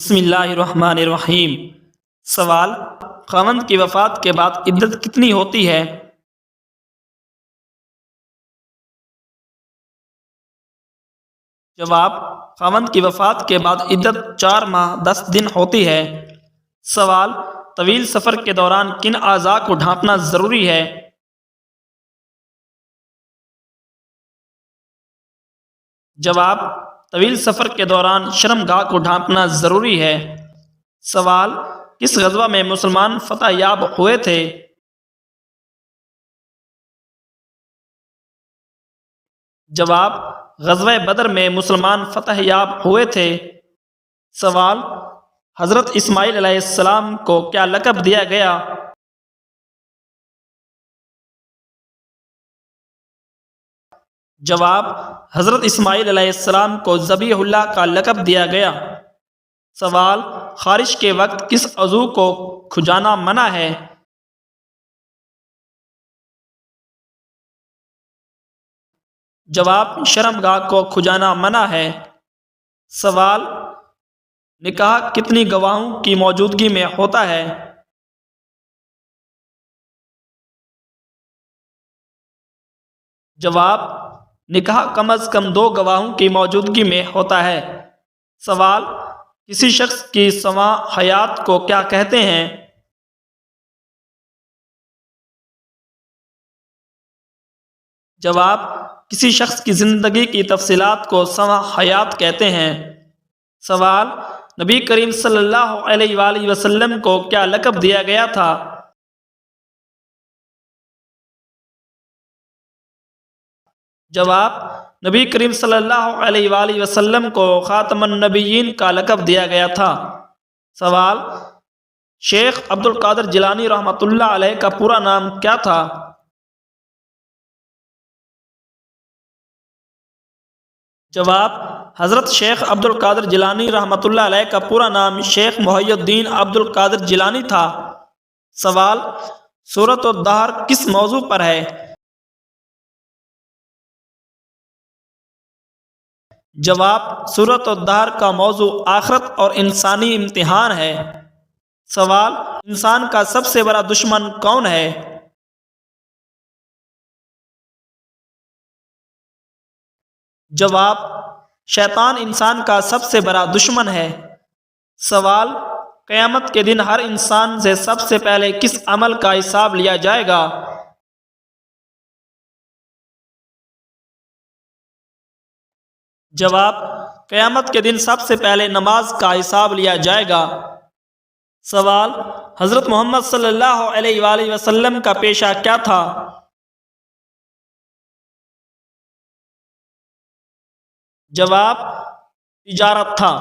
بسم اللہ الرحمن الرحیم۔ سوال: خاوند کی وفات کے بعد عدت کتنی ہوتی ہے؟ جواب: خاوند کی وفات کے بعد عدت 4 ماہ 10 دن ہوتی ہے۔ سوال: طویل سفر کے دوران کن اعضاء کو ڈھانپنا ضروری ہے؟ جواب: طویل سفر کے دوران شرمگاہ کو ڈھانپنا ضروری ہے۔ سوال: کس غزوہ میں مسلمان فتح یاب ہوئے تھے؟ جواب: غزوہ بدر میں مسلمان فتح یاب ہوئے تھے۔ سوال: حضرت اسماعیل علیہ السلام کو کیا لقب دیا گیا؟ جواب: حضرت اسماعیل علیہ السلام کو ذبیح اللہ کا لقب دیا گیا۔ سوال: خارش کے وقت کس عضو کو کھجانا منع ہے؟ جواب: شرمگاہ کو کھجانا منع ہے۔ سوال: نکاح کتنی گواہوں کی موجودگی میں ہوتا ہے؟ جواب: نکاح کم از کم 2 گواہوں کی موجودگی میں ہوتا ہے۔ سوال: کسی شخص کی سواں حیات کو کیا کہتے ہیں؟ جواب: کسی شخص کی زندگی کی تفصیلات کو سواں حیات کہتے ہیں۔ سوال: نبی کریم صلی اللہ علیہ وآلہ وسلم کو کیا لقب دیا گیا تھا؟ جواب: نبی کریم صلی اللہ علیہ وآلہ وسلم کو خاتم النبیین کا لقب دیا گیا تھا۔ سوال: شیخ عبد القادر جیلانی رحمۃ اللہ علیہ کا پورا نام کیا تھا؟ جواب: حضرت شیخ عبد القادر جیلانی رحمۃ اللہ علیہ کا پورا نام شیخ محی الدین عبد القادر جیلانی تھا۔ سوال: سورۃ الدہر کس موضوع پر ہے؟ جواب: سورۃ الدہر کا موضوع آخرت اور انسانی امتحان ہے۔ سوال: انسان کا سب سے بڑا دشمن کون ہے؟ جواب: شیطان انسان کا سب سے بڑا دشمن ہے۔ سوال: قیامت کے دن ہر انسان سے سب سے پہلے کس عمل کا حساب لیا جائے گا؟ جواب: قیامت کے دن سب سے پہلے نماز کا حساب لیا جائے گا۔ سوال: حضرت محمد صلی اللہ علیہ وآلہ وسلم کا پیشہ کیا تھا؟ جواب: تجارت تھا۔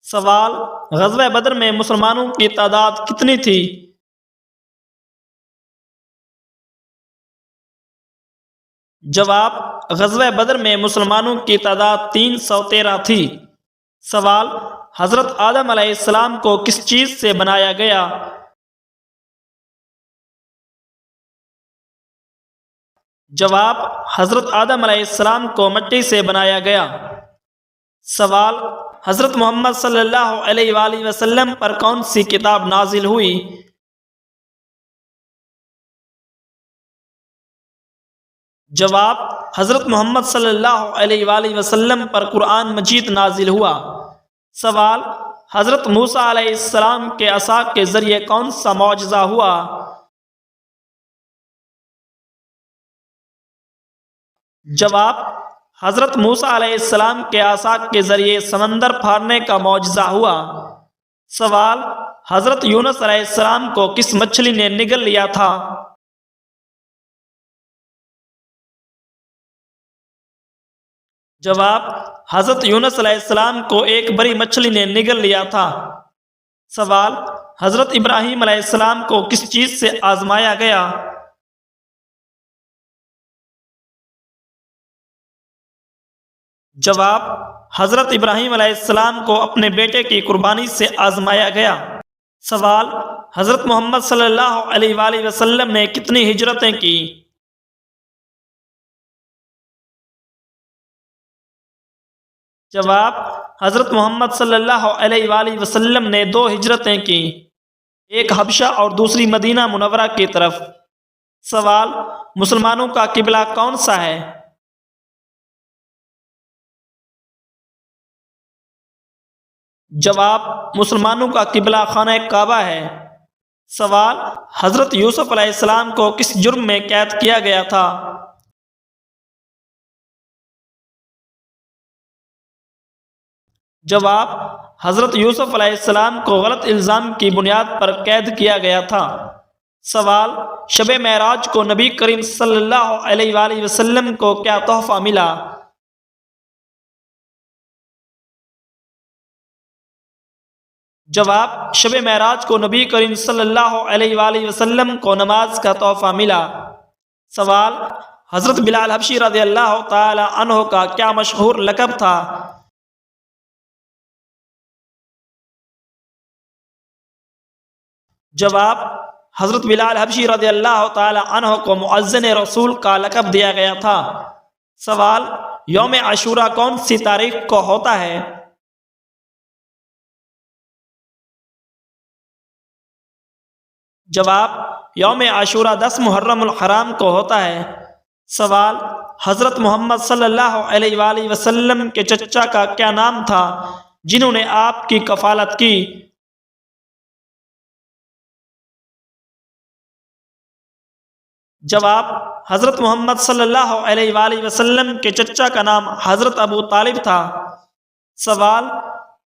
سوال: غزوہ بدر میں مسلمانوں کی تعداد کتنی تھی؟ جواب: غزوہ بدر میں مسلمانوں کی تعداد 313 تھی۔ سوال: حضرت آدم علیہ السلام کو کس چیز سے بنایا گیا؟ جواب: حضرت آدم علیہ السلام کو مٹی سے بنایا گیا۔ سوال: حضرت محمد صلی اللہ علیہ وآلہ وسلم پر کون سی کتاب نازل ہوئی؟ جواب: حضرت محمد صلی اللہ علیہ وآلہ وسلم پر قرآن مجید نازل ہوا۔ سوال: حضرت موسیٰ علیہ السلام کے عصا کے ذریعے کون سا معجزہ ہوا؟ جواب: حضرت موسیٰ علیہ السلام کے عصا کے ذریعے سمندر پھاڑنے کا معجزہ ہوا۔ سوال: حضرت یونس علیہ السلام کو کس مچھلی نے نگل لیا تھا؟ جواب: حضرت یونس علیہ السلام کو ایک بڑی مچھلی نے نگل لیا تھا۔ سوال: حضرت ابراہیم علیہ السلام کو کس چیز سے آزمایا گیا؟ جواب: حضرت ابراہیم علیہ السلام کو اپنے بیٹے کی قربانی سے آزمایا گیا۔ سوال: حضرت محمد صلی اللہ علیہ وآلہ وسلم نے کتنی ہجرتیں کی؟ جواب: حضرت محمد صلی اللہ علیہ وآلہ وسلم نے 2 ہجرتیں کی، ایک حبشہ اور دوسری مدینہ منورہ کی طرف۔ سوال: مسلمانوں کا قبلہ کون سا ہے؟ جواب: مسلمانوں کا قبلہ خانہ کعبہ ہے۔ سوال: حضرت یوسف علیہ السلام کو کس جرم میں قید کیا گیا تھا؟ جواب: حضرت یوسف علیہ السلام کو غلط الزام کی بنیاد پر قید کیا گیا تھا۔ سوال: شب معراج کو نبی کریم صلی اللہ علیہ وآلہ وسلم کو کیا تحفہ ملا؟ جواب: شب معراج کو نبی کریم صلی اللہ علیہ وآلہ وسلم کو نماز کا تحفہ ملا۔ سوال: حضرت بلال حبشی رضی اللہ تعالی عنہ کا کیا مشہور لقب تھا؟ جواب: حضرت بلال حبشی رضی اللہ تعالی عنہ کو مؤذن رسول کا لقب دیا گیا تھا۔ سوال: یوم عاشوراء کون سی تاریخ کو ہوتا ہے؟ جواب: یوم عاشوراء 10 محرم الحرام کو ہوتا ہے۔ سوال: حضرت محمد صلی اللہ علیہ وآلہ وسلم کے چچا کا کیا نام تھا جنہوں نے آپ کی کفالت کی؟ جواب: حضرت محمد صلی اللہ علیہ وآلہ وسلم کے چچا کا نام حضرت ابو طالب تھا۔ سوال: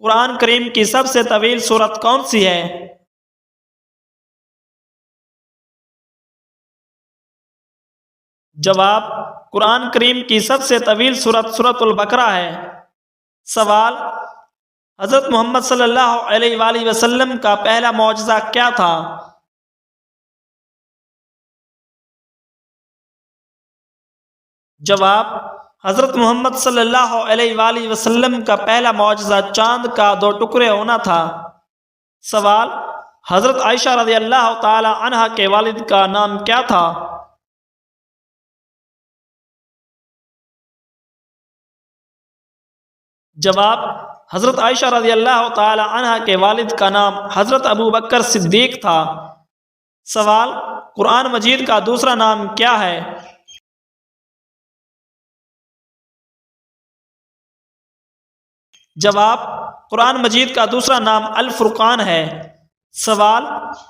قرآن کریم کی سب سے طویل سورت کون سی ہے؟ جواب: قرآن کریم کی سب سے طویل سورت سورۃ البقرہ ہے۔ سوال: حضرت محمد صلی اللہ علیہ وآلہ وسلم کا پہلا معجزہ کیا تھا؟ جواب: حضرت محمد صلی اللہ علیہ وآلہ وسلم کا پہلا معجزہ چاند کا 2 ٹکڑے ہونا تھا۔ سوال: حضرت عائشہ رضی اللہ تعالی عنہا کے والد کا نام کیا تھا؟ جواب: حضرت عائشہ رضی اللہ تعالی عنہا کے والد کا نام حضرت ابو بکر صدیق تھا۔ سوال: قرآن مجید کا دوسرا نام کیا ہے؟ جواب: قرآن مجید کا دوسرا نام الفرقان ہے۔ سوال: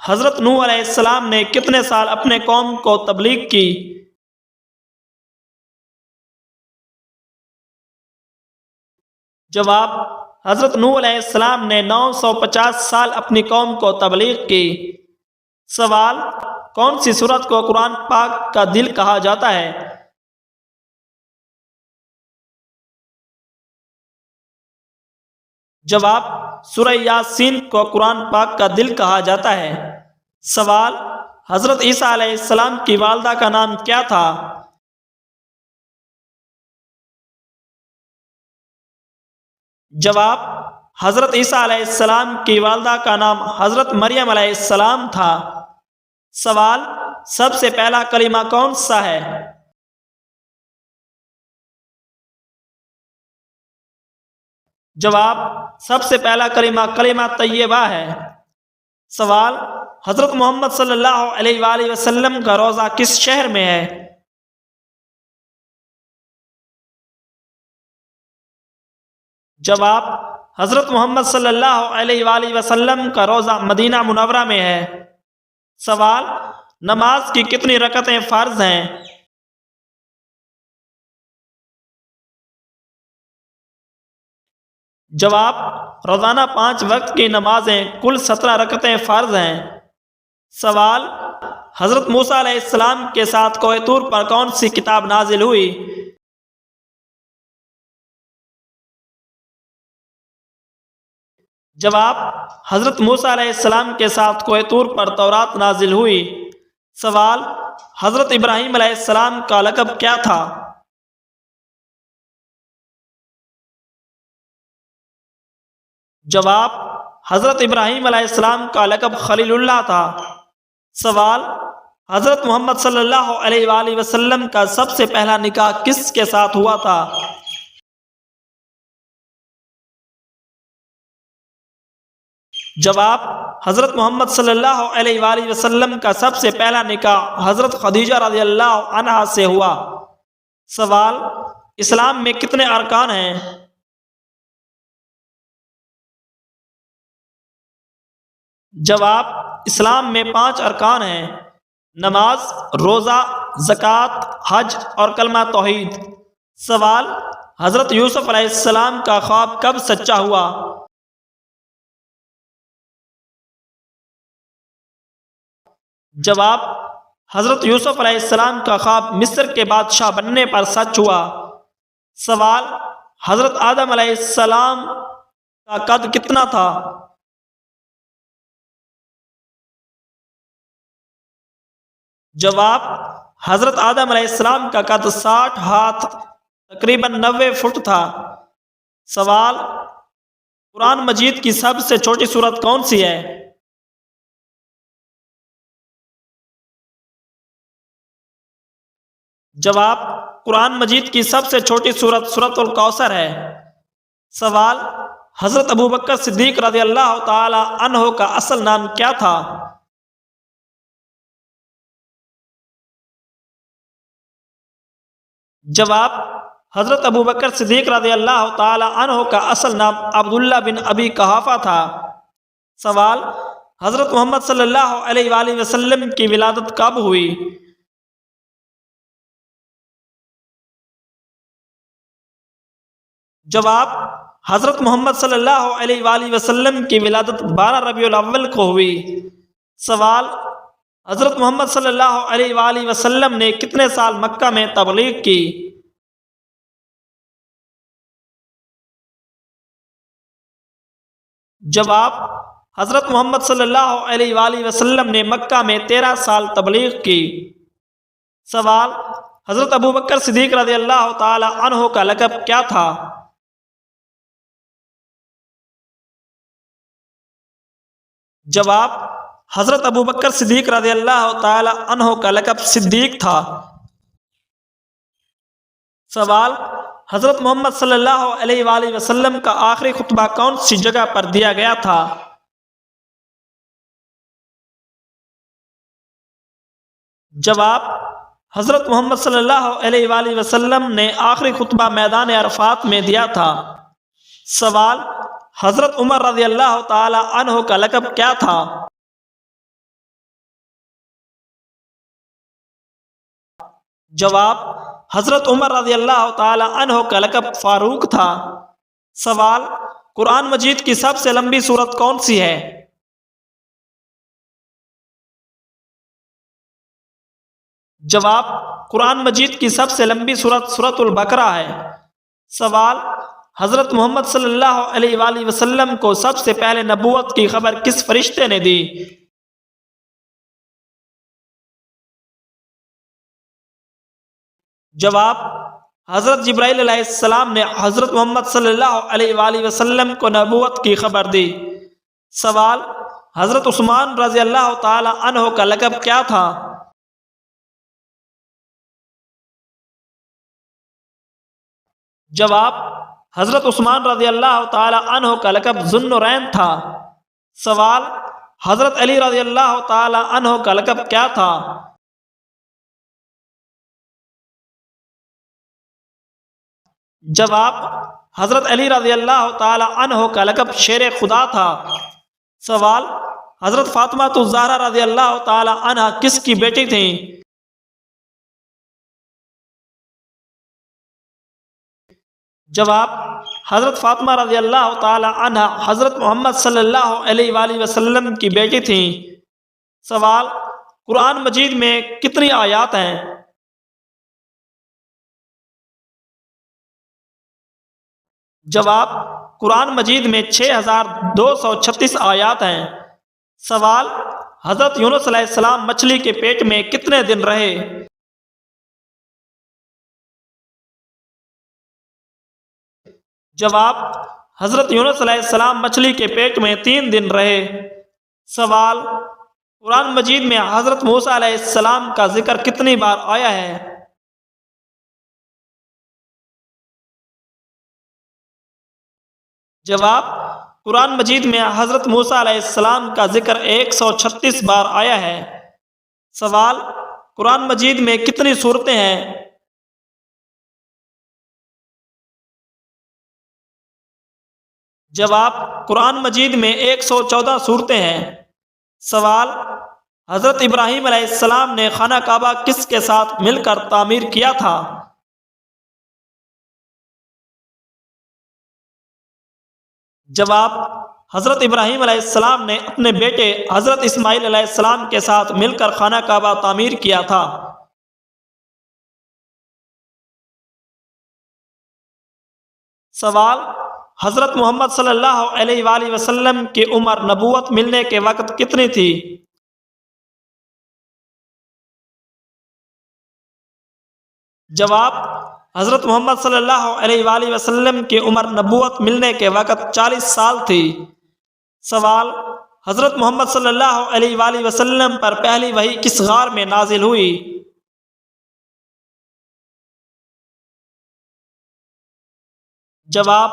حضرت نوح علیہ السلام نے کتنے سال اپنے قوم کو تبلیغ کی؟ جواب: حضرت نوح علیہ السلام نے 950 سال اپنی قوم کو تبلیغ کی۔ سوال: کون سی سورت کو قرآن پاک کا دل کہا جاتا ہے؟ جواب: سورہ یاسین کو قرآن پاک کا دل کہا جاتا ہے۔ سوال: حضرت عیسیٰ علیہ السلام کی والدہ کا نام کیا تھا؟ جواب: حضرت عیسیٰ علیہ السلام کی والدہ کا نام حضرت مریم علیہ السلام تھا۔ سوال: سب سے پہلا کلمہ کون سا ہے؟ جواب: سب سے پہلا کلمہ کلمہ طیبہ ہے۔ سوال: حضرت محمد صلی اللہ علیہ وآلہ وسلم کا روضہ کس شہر میں ہے؟ جواب: حضرت محمد صلی اللہ علیہ وآلہ وسلم کا روضہ مدینہ منورہ میں ہے۔ سوال: نماز کی کتنی رکعتیں فرض ہیں؟ جواب: روزانہ 5 وقت کی نمازیں کل 17 رکعتیں فرض ہیں۔ سوال: حضرت موسیٰ علیہ السلام کے ساتھ کوہ طور پر کون سی کتاب نازل ہوئی؟ جواب: حضرت موسیٰ علیہ السلام کے ساتھ کوہ طور پر تورات نازل ہوئی۔ سوال: حضرت ابراہیم علیہ السلام کا لقب کیا تھا؟ جواب: حضرت ابراہیم علیہ السلام کا لقب خلیل اللہ تھا۔ سوال: حضرت محمد صلی اللہ علیہ وآلہ وسلم کا سب سے پہلا نکاح کس کے ساتھ ہوا تھا؟ جواب: حضرت محمد صلی اللہ علیہ وآلہ وسلم کا سب سے پہلا نکاح حضرت خدیجہ رضی اللہ عنہا سے ہوا۔ سوال: اسلام میں کتنے ارکان ہیں؟ جواب: اسلام میں 5 ارکان ہیں: نماز، روزہ، زکوٰۃ، حج اور کلمہ توحید۔ سوال: حضرت یوسف علیہ السلام کا خواب کب سچا ہوا؟ جواب: حضرت یوسف علیہ السلام کا خواب مصر کے بادشاہ بننے پر سچ ہوا۔ سوال: حضرت آدم علیہ السلام کا قد کتنا تھا؟ جواب: حضرت آدم علیہ السلام کا قد 60 ہاتھ تقریباً 90 فٹ تھا۔ سوال: قرآن مجید کی سب سے چھوٹی سورت کون سی ہے؟ جواب: قرآن مجید کی سب سے چھوٹی سورت سورۃ الکوثر ہے۔ سوال: حضرت ابوبکر صدیق رضی اللہ تعالی عنہ کا اصل نام کیا تھا؟ جواب: حضرت ابوبکر صدیق رضی اللہ تعالی عنہ کا اصل نام عبداللہ بن ابی قحافہ تھا۔ سوال: حضرت محمد صلی اللہ علیہ وآلہ وسلم کی ولادت کب ہوئی؟ جواب: حضرت محمد صلی اللہ علیہ وآلہ وسلم کی ولادت 12 ربیع الاول کو ہوئی۔ سوال: حضرت محمد صلی اللہ علیہ وآلہ وسلم نے کتنے سال مکہ میں تبلیغ کی؟ جواب: حضرت محمد صلی اللہ علیہ وآلہ وسلم نے مکہ میں 13 سال تبلیغ کی۔ سوال: حضرت ابوبکر صدیق رضی اللہ تعالی عنہ کا لقب کیا تھا؟ جواب: حضرت ابوبکر صدیق رضی اللہ تعالی عنہ کا لقب صدیق تھا۔ سوال: حضرت محمد صلی اللہ علیہ وآلہ وسلم کا آخری خطبہ کون سی جگہ پر دیا گیا تھا؟ جواب: حضرت محمد صلی اللہ علیہ وآلہ وسلم نے آخری خطبہ میدان عرفات میں دیا تھا۔ سوال: حضرت عمر رضی اللہ تعالی عنہ کا لقب کیا تھا؟ جواب: حضرت عمر رضی اللہ تعالی عنہ کا لقب فاروق تھا۔ سوال: قرآن مجید کی سب سے لمبی سورت کون سی ہے؟ جواب: قرآن مجید کی سب سے لمبی سورت سورۃ البقرہ ہے۔ سوال: حضرت محمد صلی اللہ علیہ وآلہ وسلم کو سب سے پہلے نبوت کی خبر کس فرشتے نے دی؟ جواب: حضرت جبرائیل علیہ السلام نے حضرت محمد صلی اللہ علیہ وآلہ وسلم کو نبوت کی خبر دی۔ سوال: حضرت عثمان رضی اللہ تعالی عنہ کا لقب کیا تھا؟ جواب: حضرت عثمان رضی اللہ تعالی عنہ کا لقب ذو النورین تھا۔ سوال: حضرت علی رضی اللہ تعالی عنہ کا لقب کیا تھا؟ جواب: حضرت علی رضی اللہ تعالی عنہ کا لقب شیر خدا تھا۔ سوال: حضرت فاطمہ الزہرا رضی اللہ تعالی عنہ کس کی بیٹی تھیں؟ جواب: حضرت فاطمہ رضی اللہ تعالی عنہ حضرت محمد صلی اللہ علیہ وآلہ وسلم کی بیٹی تھیں۔ سوال: قرآن مجید میں کتنی آیات ہیں؟ جواب: قرآن مجید میں 6236 آیات ہیں۔ سوال: حضرت یونس علیہ السلام مچھلی کے پیٹ میں کتنے دن رہے؟ جواب: حضرت یونس علیہ السلام مچھلی کے پیٹ میں 3 دن رہے۔ سوال: قرآن مجید میں حضرت موسیٰ علیہ السلام کا ذکر کتنی بار آیا ہے؟ جواب: قرآن مجید میں حضرت موسیٰ علیہ السلام کا ذکر 136 بار آیا ہے؟ سوال: قرآن مجید میں کتنی سورتیں ہیں؟ جواب: قرآن مجید میں 114 سورتیں ہیں۔ سوال: حضرت ابراہیم علیہ السلام نے خانہ کعبہ کس کے ساتھ مل کر تعمیر کیا تھا؟ جواب: حضرت ابراہیم علیہ السلام نے اپنے بیٹے حضرت اسماعیل علیہ السلام کے ساتھ مل کر خانہ کعبہ تعمیر کیا تھا۔ سوال: حضرت محمد صلی اللہ علیہ وآلہ وسلم کی عمر نبوت ملنے کے وقت کتنی تھی؟ جواب: حضرت محمد صلی اللہ علیہ وآلہ وسلم کی عمر نبوت ملنے کے وقت 40 سال تھی۔ سوال: حضرت محمد صلی اللہ علیہ وآلہ وسلم پر پہلی وحی کس غار میں نازل ہوئی؟ جواب: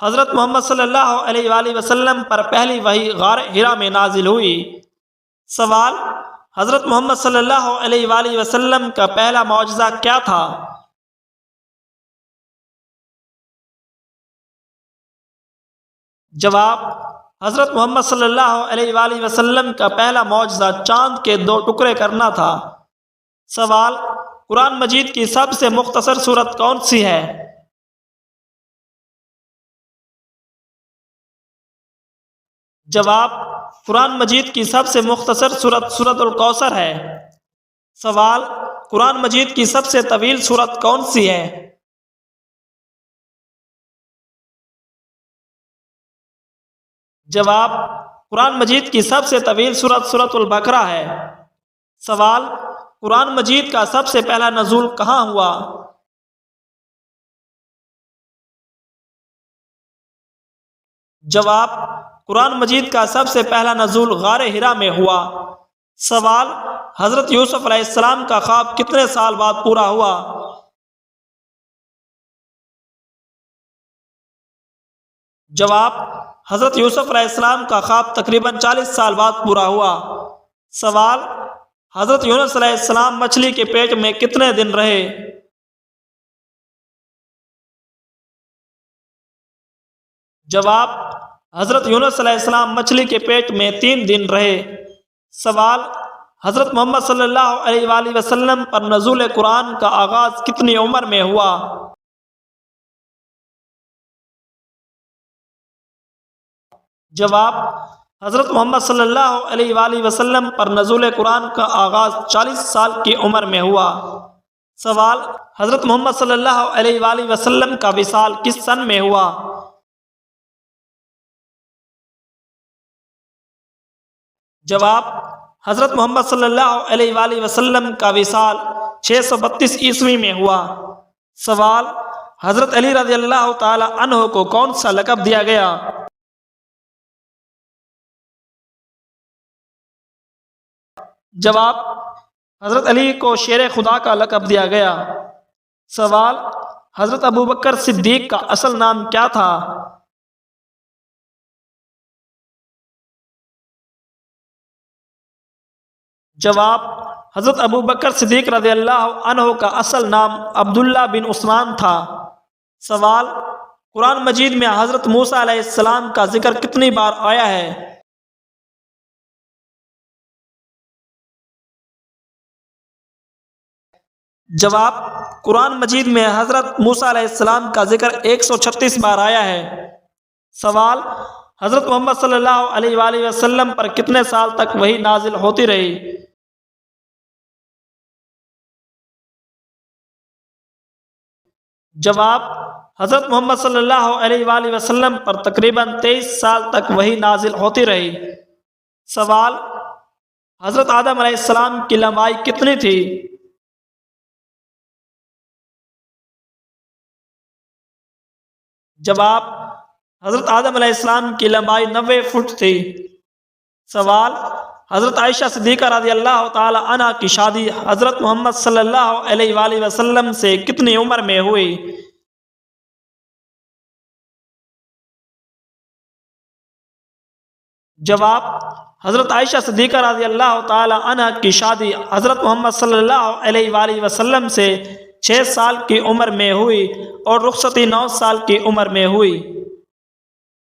حضرت محمد صلی اللہ علیہ وآلہ وسلم پر پہلی وحی غار حرا میں نازل ہوئی۔ سوال: حضرت محمد صلی اللہ علیہ وآلہ وسلم کا پہلا معجزہ کیا تھا؟ جواب: حضرت محمد صلی اللہ علیہ وآلہ وسلم کا پہلا معجزہ چاند کے 2 ٹکڑے کرنا تھا۔ سوال: قرآن مجید کی سب سے مختصر سورت کون سی ہے؟ جواب: قرآن مجید کی سب سے مختصر سورت سورۃ الکوثر ہے۔ سوال: قرآن مجید کی سب سے طویل سورت کون سی ہے؟ جواب: قرآن مجید کی سب سے طویل سورت سورۃ البقرہ ہے۔ سوال: قرآن مجید کا سب سے پہلا نزول کہاں ہوا؟ جواب: قرآن مجید کا سب سے پہلا نزول غار حرا میں ہوا۔ سوال: حضرت یوسف علیہ السلام کا خواب کتنے سال بعد پورا ہوا؟ جواب: حضرت یوسف علیہ السلام کا خواب تقریباً 40 سال بعد پورا ہوا۔ سوال: حضرت یونس علیہ السلام مچھلی کے پیٹ میں کتنے دن رہے؟ جواب: حضرت یونس علیہ السلام مچھلی کے پیٹ میں 3 دن رہے۔ سوال: حضرت محمد صلی اللہ علیہ وآلہ وسلم پر نزول قرآن کا آغاز کتنی عمر میں ہوا؟ جواب: حضرت محمد صلی اللہ علیہ وآلہ وسلم پر نزول قرآن کا آغاز 40 سال کی عمر میں ہوا۔ سوال: حضرت محمد صلی اللہ علیہ وآلہ وسلم کا وصال کس سن میں ہوا؟ جواب: حضرت محمد صلی اللہ علیہ وآلہ وسلم کا وصال 632 عیسوی میں ہوا۔ سوال: حضرت علی رضی اللہ تعالی عنہ کو کون سا لقب دیا گیا؟ جواب: حضرت علی کو شیر خدا کا لقب دیا گیا۔ سوال: حضرت ابوبکر صدیق کا اصل نام کیا تھا؟ جواب: حضرت ابوبکر صدیق رضی اللہ عنہ کا اصل نام عبداللہ بن عثمان تھا۔ سوال: قرآن مجید میں حضرت موسیٰ علیہ السلام کا ذکر کتنی بار آیا ہے؟ جواب: قرآن مجید میں حضرت موسیٰ علیہ السلام کا ذکر 136 بار آیا ہے۔ سوال: حضرت محمد صلی اللہ علیہ وآلہ وسلم پر کتنے سال تک وحی نازل ہوتی رہی؟ جواب: حضرت محمد صلی اللہ علیہ وآلہ وسلم پر تقریباً 23 سال تک وحی نازل ہوتی رہی۔ سوال: حضرت آدم علیہ السلام کی لمبائی کتنی تھی؟ جواب: حضرت آدم علیہ السلام کی لمبائی 90 فٹ تھی۔ سوال: حضرت عائشہ صدیقہ رضی اللہ تعالی عنہ کی شادی حضرت محمد صلی اللہ علیہ وآلہ وسلم سے کتنی عمر میں ہوئی؟ جواب: حضرت عائشہ صدیقہ رضی اللہ تعالی عنہ کی شادی حضرت محمد صلی اللہ علیہ وآلہ وسلم سے 6 سال کی عمر میں ہوئی اور رخصتی 9 سال کی عمر میں ہوئی۔